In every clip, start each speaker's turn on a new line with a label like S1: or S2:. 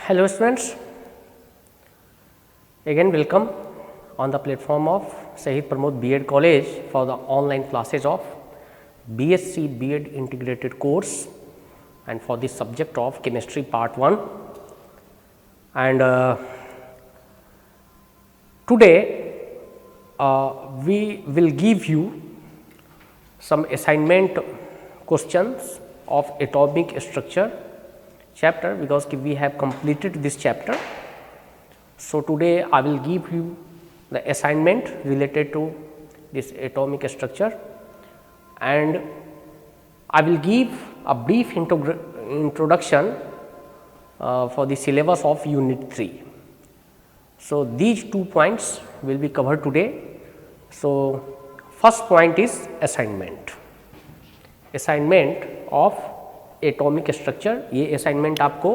S1: Hello students, again welcome on the platform of Shahid Pramod B.Ed College for the online classes of BSc B.Ed integrated course and for the subject of chemistry part 1. And today we will give you some assignment questions of atomic structure chapter, because we have completed this chapter. So, today I will give you the assignment related to this atomic structure, and I will give a brief introduction for the syllabus of unit 3. So, these 2 points will be covered today. So, first point is assignment of atomic structure. ये assignment आपको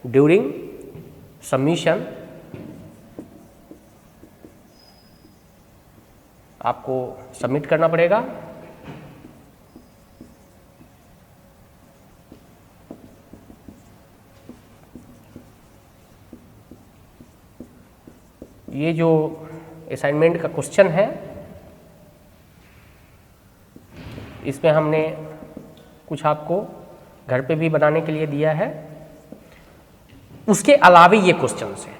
S1: during submission आपको submit करना पड़ेगा. ये जो assignment का question है, इसमें हमने कुछ आपको घर पे भी बनाने के लिए दिया है, उसके अलावे ये क्वेश्चंस हैं.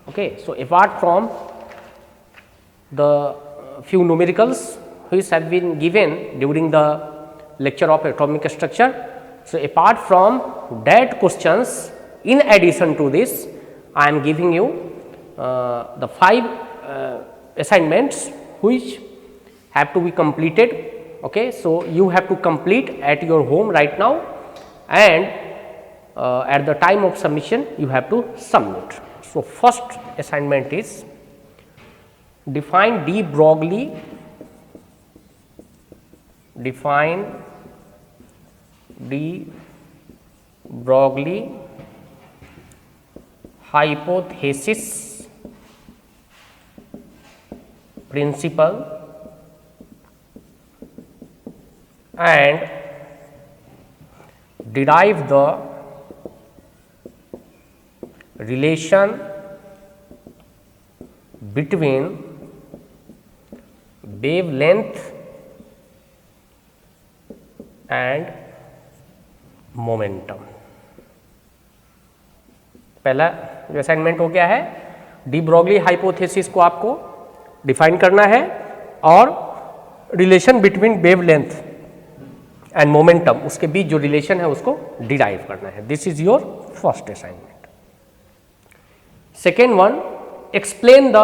S1: Okay, so apart from the few numericals which have been given during the lecture of atomic structure, so apart from that questions, in addition to this I am giving you the 5 assignments which have to be completed. Okay, so you have to complete at your home right now, and at the time of submission you have to submit. So, first assignment is define de Broglie hypothesis principle and derive the relation between wavelength and momentum. पहला जो assignment हो गया है, de Broglie hypothesis को आपको define करना है और relation between wavelength and momentum, उसके बीच जो रिलेशन है उसको डिराइव करना है. This is your first assignment. Second one, explain the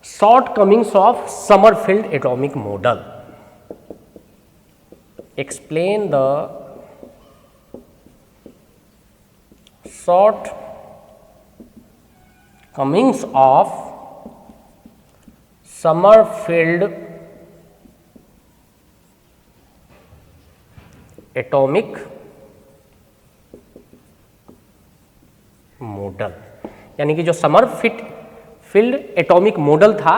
S1: shortcomings of Sommerfeld atomic model. Explain the shortcomings of Sommerfeld atomic model. यानी कि जो समरफील्ड एटॉमिक मॉडल था,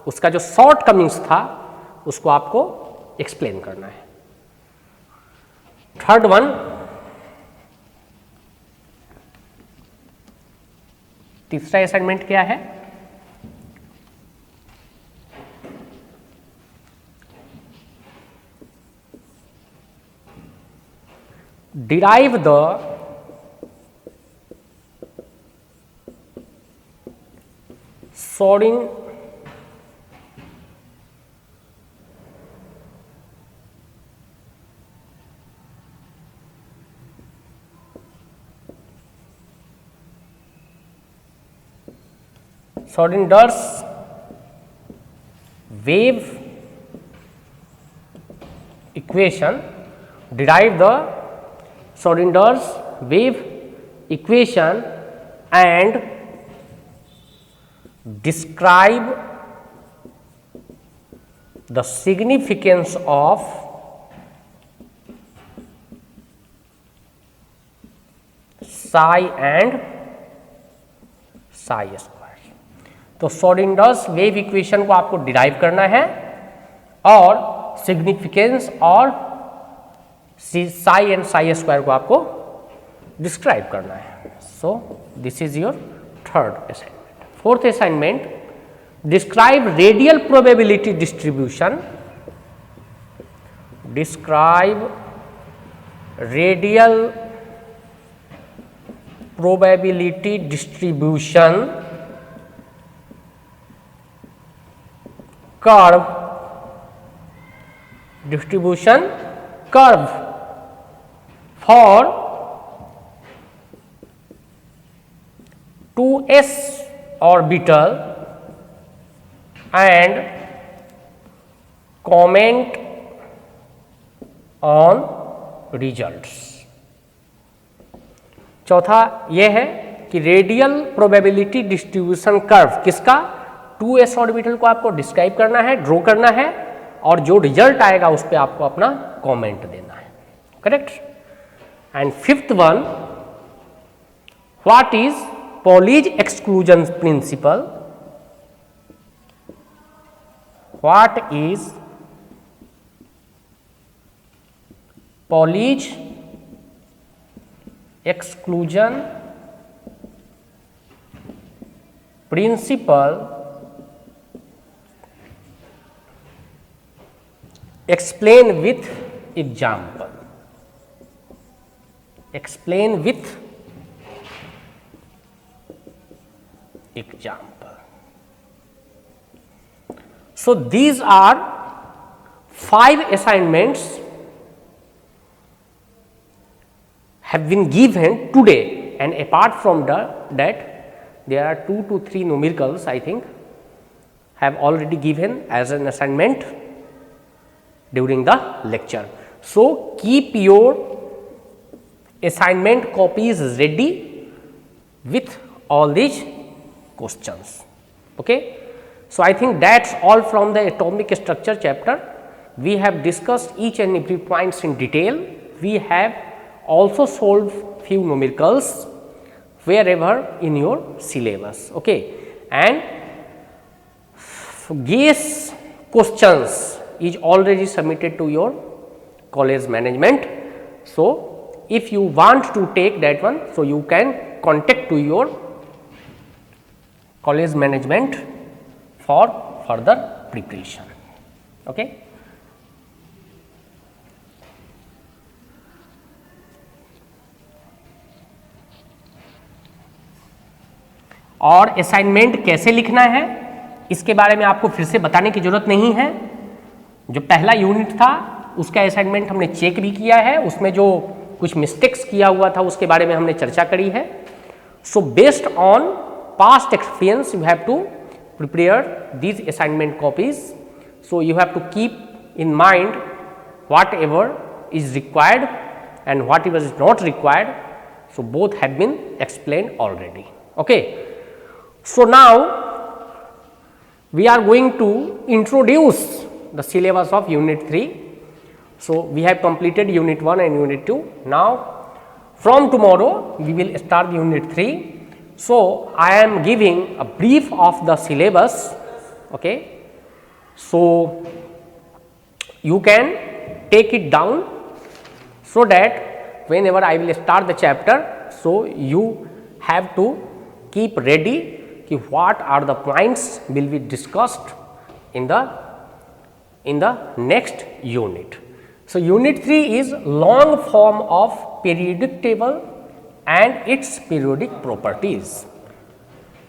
S1: उसका जो शॉर्ट कमिंग्स था उसको आपको एक्सप्लेन करना है. थर्ड वन, तीसरा असाइनमेंट क्या है? derive the Schrödinger Schrödinger's wave equation. Derive the Schrödinger's wave equation and describe the significance of psi and psi square. तो Schrödinger's वेव इक्वेशन को आपको डिराइव करना है और सिग्निफिकेंस और साई एंड साई स्क्वायर को आपको डिस्क्राइब करना है. So this is your third assignment. Fourth assignment, describe radial probability distribution. Describe radial probability distribution curve for 2s orbital and comment on results. चौथा यह है कि रेडियल प्रोबेबिलिटी डिस्ट्रीब्यूशन कर्व किसका, 2s orbital को आपको describe करना है, draw करना है, और जो रिजल्ट आएगा उस पर आपको अपना कमेंट देना है. Correct. And fifth one, what is Pauli's exclusion principle. What is Pauli's exclusion principle. Explain with example. Explain with example. So these are 5 assignments have been given today, and apart from that there are 2 to 3 numericals I think have already given as an assignment during the lecture. So keep your assignment copies ready with all these questions. Okay. So I think that's all from the atomic structure chapter. We have discussed each and every points in detail. We have also solved few numericals wherever in your syllabus. Okay. And guess questions is already submitted to your college management. So if you want to take that one, so you can contact to your college management for further preparation. Okay. और assignment कैसे लिखना है इसके बारे में आपको फिर से बताने की जरूरत नहीं है. जो पहला यूनिट था उसका असाइनमेंट हमने चेक भी किया है, उसमें जो कुछ मिस्टेक्स किया हुआ था उसके बारे में हमने चर्चा करी है. So based on past experience you have to prepare these assignment copies. So you have to keep in mind whatever is required and whatever is not required. So both have been explained already. Okay. So now we are going to introduce the syllabus of unit 3. So we have completed unit 1 and unit 2. Now from tomorrow we will start unit 3. So I am giving a brief of the syllabus. Okay. So you can take it down so that whenever I will start the chapter, so you have to keep ready कि what are the points will be discussed in the next unit. So unit 3 is long form of periodic table and its periodic properties.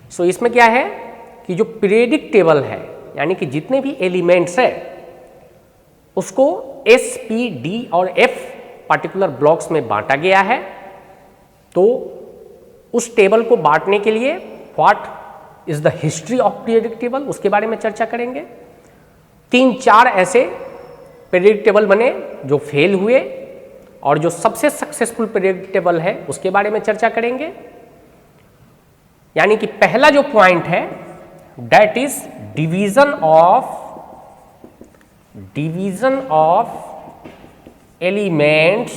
S1: So इसमें क्या है कि जो periodic table है यानी कि जितने भी एलिमेंट्स है उसको S, P, D और F पार्टिकुलर ब्लॉक्स में बांटा गया है. तो उस टेबल को बांटने के लिए what is the history of periodic table उसके बारे में चर्चा करेंगे. 3-4 ऐसे पीरियडिक टेबल बने जो फेल हुए और जो सबसे सक्सेसफुल पीरियडिक टेबल है उसके बारे में चर्चा करेंगे. यानी कि पहला जो पॉइंट है that is division of elements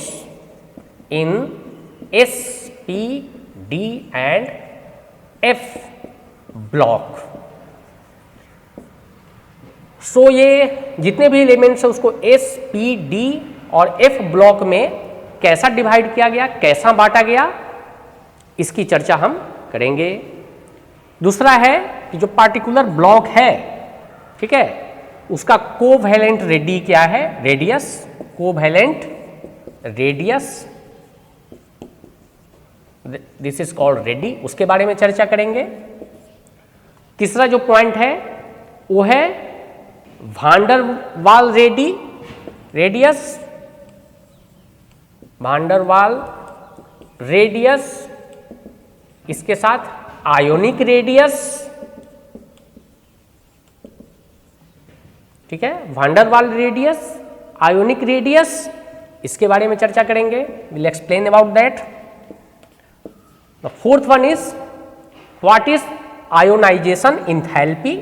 S1: in S, P, D and F block. So ये जितने भी एलिमेंट्स है उसको S, P, D और F ब्लॉक में कैसा डिवाइड किया गया, कैसा बांटा गया, इसकी चर्चा हम करेंगे। दूसरा है कि जो पार्टिकुलर ब्लॉक है, ठीक है, उसका कोवैलेंट रेडी क्या है, radius, covalent radius, this is called ready, उसके बारे में चर्चा करेंगे। तीसरा जो पॉइंट है वो है वांडर वाल रेडियस, वांडर वाल रेडियस, इसके साथ आयोनिक रेडियस, ठीक है, वांडर वाल रेडियस, आयोनिक रेडियस, इसके बारे में चर्चा करेंगे, will explain about that. The fourth one is what is ionisation enthalpy,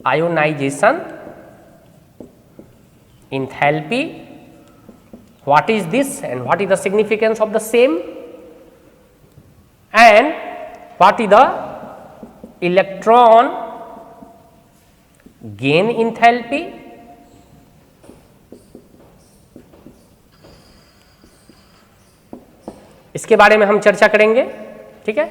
S1: ionisation enthalpy, what is this and what is the significance of the same, and what is the electron gain enthalpy, इसके बारे में हम चर्चा करेंगे, ठीक है।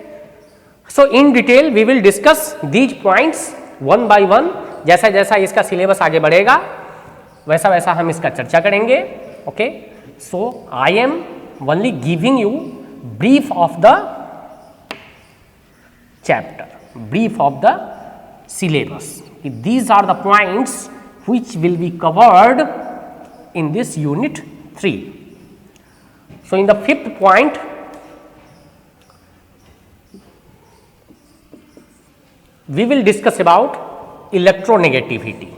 S1: So in detail we will discuss these points one by one, जैसा जैसा इसका सिलेबस आगे बढ़ेगा वैसा वैसा हम इसका चर्चा करेंगे, okay. So I am only giving you brief of the chapter, brief of the syllabus. These are the points which will be covered in this unit 3. So in the fifth point, we will discuss about electronegativity.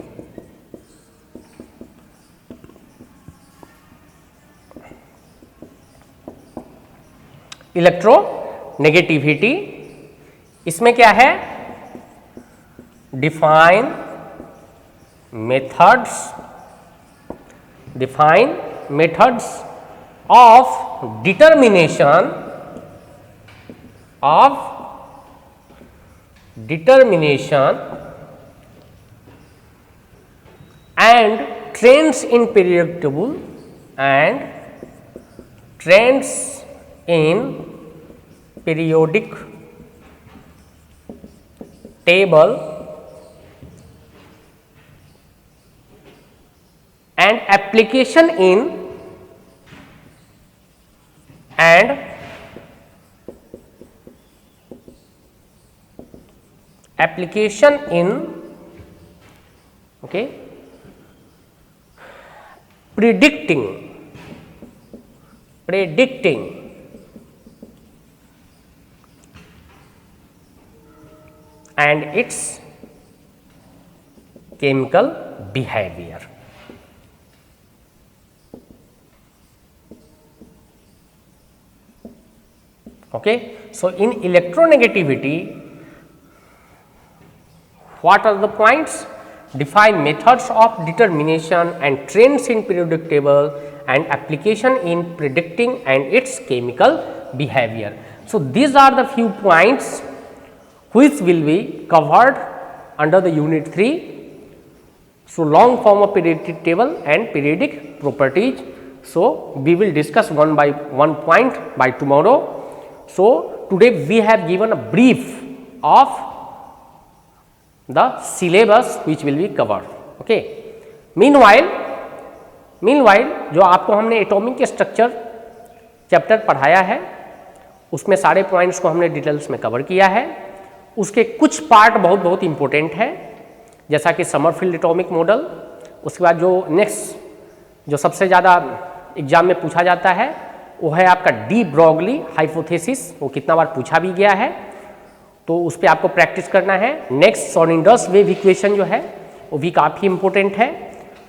S1: Electronegativity, इसमें क्या है, define methods, define methods of determination and trends in periodic table and trends in periodic table and application in okay, predicting and its chemical behavior. Okay, so in electronegativity, what are the points? Define methods of determination and trends in periodic table and application in predicting and its chemical behavior. So these are the few points which will be covered under the unit 3. So long form of periodic table and periodic properties. So we will discuss one by one point by tomorrow. So today we have given a brief of the syllabus which will be covered, okay. Meanwhile जो आपको हमने atomic structure chapter पढ़ाया है उसमें सारे points को हमने details में कवर किया है। उसके कुछ पार्ट बहुत इंपॉर्टेंट है, जैसा कि समरफील्ड एटॉमिक मॉडल, उसके बाद जो नेक्स्ट जो सबसे ज़्यादा एग्जाम में पूछा जाता है वो है आपका डी ब्रॉगली हाइपोथेसिस, वो कितना बार पूछा भी गया है, तो उस पर आपको प्रैक्टिस करना है। नेक्स्ट सोनिंडर्स वेव इक्वेशन जो है वो भी काफ़ी इंपॉर्टेंट है,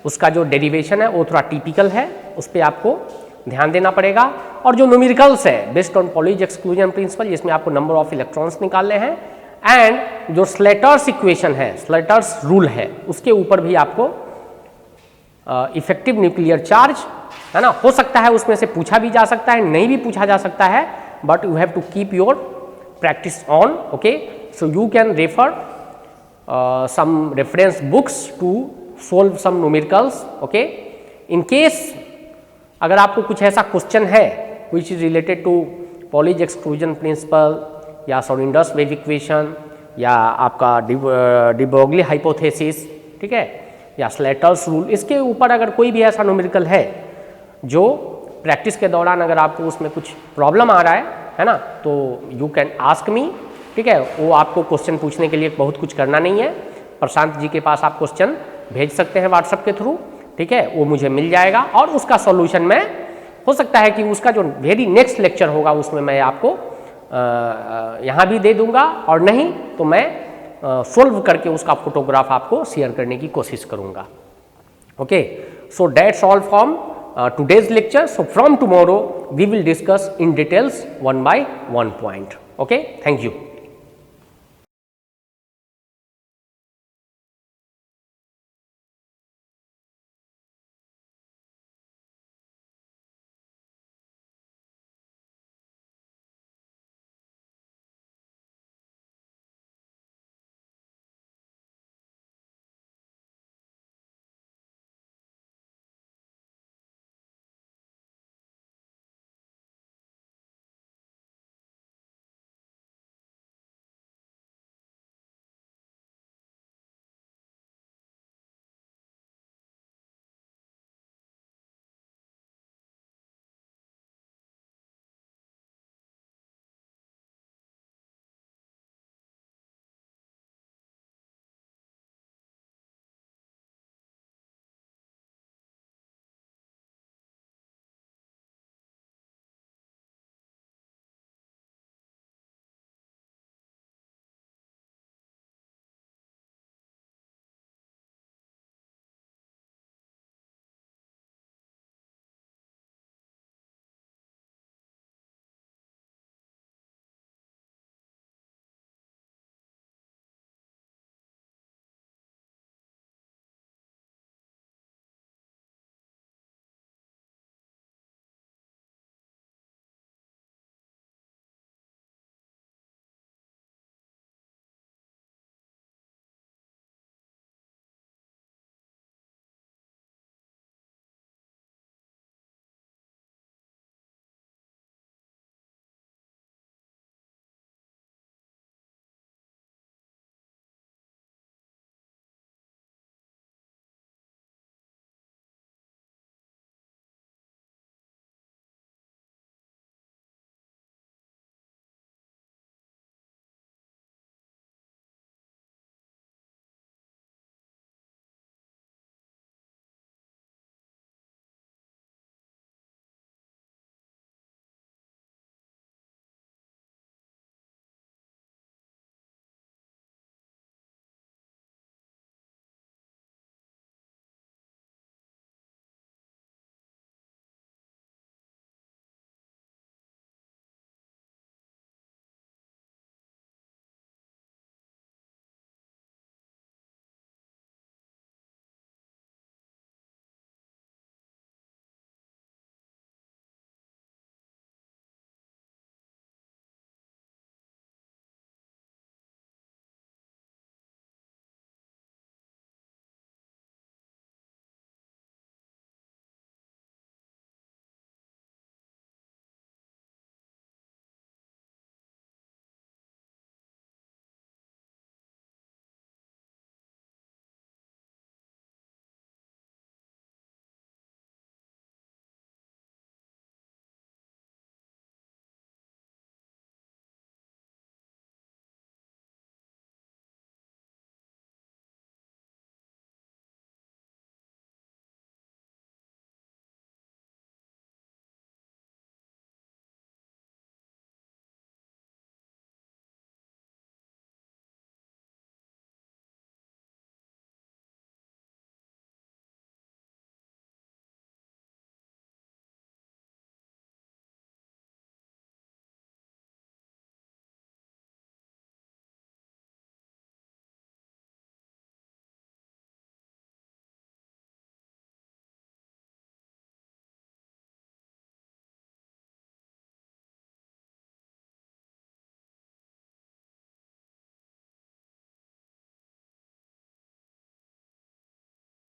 S1: उसका जो डेरिवेशन है वो थोड़ा टिपिकल है, उस पर आपको ध्यान देना पड़ेगा। और जो न्यूमेरिकल्स है based on Pauli's exclusion principle, जिसमें आपको नंबर ऑफ इलेक्ट्रॉन्स निकालने हैं, एंड जो स्लेटर्स इक्वेशन है, स्लेटर्स रूल है, उसके ऊपर भी आपको इफेक्टिव न्यूक्लियर चार्ज है ना, हो सकता है उसमें से पूछा भी जा सकता है, नहीं भी पूछा जा सकता है, but you have to keep your practice on, okay. So you can refer some reference books to solve some numericals, okay. In case अगर आपको कुछ ऐसा क्वेश्चन है which is related to पॉलिज exclusion principle या सोलिंडर्स वेव इक्वेशन या आपका de Broglie hypothesis, ठीक है, या स्लेटर्स रूल, इसके ऊपर अगर कोई भी ऐसा न्यूमेरिकल है जो प्रैक्टिस के दौरान अगर आपको उसमें कुछ प्रॉब्लम आ रहा है ना, तो यू कैन आस्क मी, ठीक है। वो आपको क्वेश्चन पूछने के लिए बहुत कुछ करना नहीं है, प्रशांत जी के पास आप क्वेश्चन भेज सकते हैं व्हाट्सएप के थ्रू, ठीक है, वो मुझे मिल जाएगा और उसका सॉल्यूशन मैं, हो सकता है कि उसका जो वेरी नेक्स्ट लेक्चर होगा उसमें मैं आपको यहाँ भी दे दूंगा, और नहीं तो मैं सोल्व करके उसका फोटोग्राफ आपको शेयर करने की कोशिश करूँगा। Okay, so that's all from today's lecture. So from tomorrow we will discuss in details one by one point. Okay, thank you.